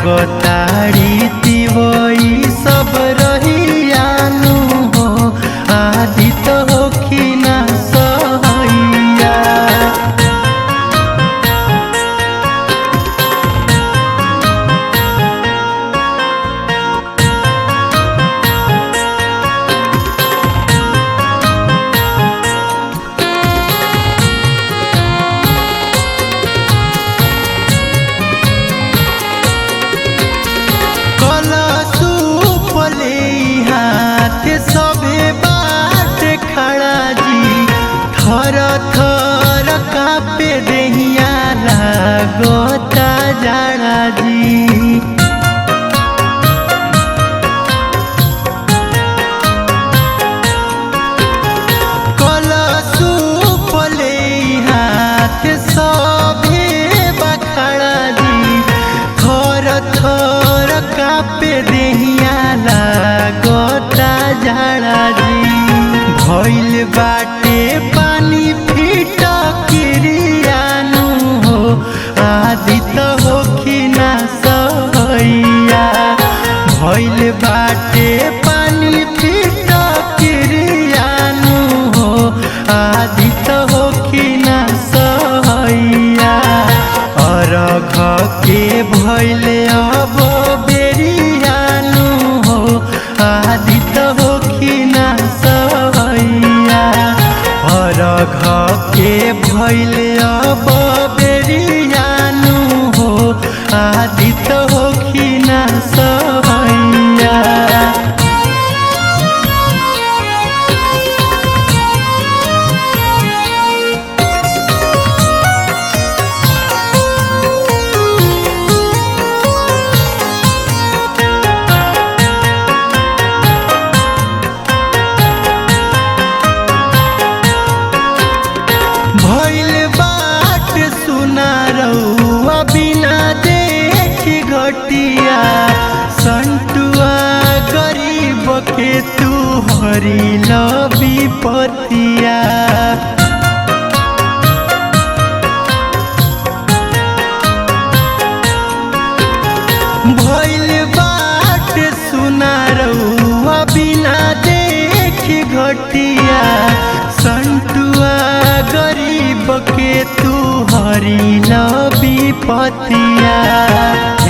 लागताड़ी तिवई सब रहियानु हो आदित होखिना सहैया। थर थर कापे देहिया लागता जाड़ा जी। कलशु पले हाथ सभे बखाड़ा जी। थर थर कापे देहिया लागता जाड़ा जी। भइल बाटे पानी फीटा किरियानु हो आदित होखिना सहैया। भइल बाटे पानी फीटा किरियानु हो आदित होखिना सहैया। अरघ के भइल अब बेरियानु हो आदित होखिना सहैया। अरघ के भइल अब बेरियानु हो आदित होखिना सहैया। भइल बाट सुना रउआ बिना देखी घटिया। संटुआ गरीब के तू हरिल विपतिया। भइल बाट सुना रउआ बिना देखी घटिया। संटुआ गरीब के तू हरिल विपतिया।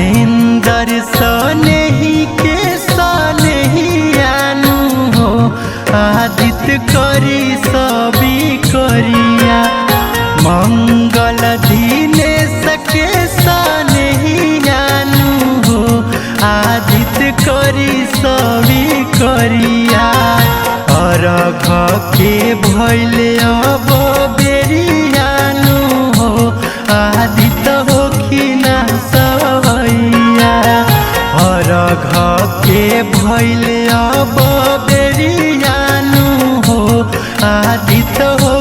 इंदर सनेही के सनेहियानु हो आदित करी सभी करिया। मंगल दिनेश के सनेहियानु हो आदित करी सभी करिया। अरघ के भइल अब बेरियानु हो आदित होखिना सहैया। अरघ के भइल अब बेरियानु हो आदित हो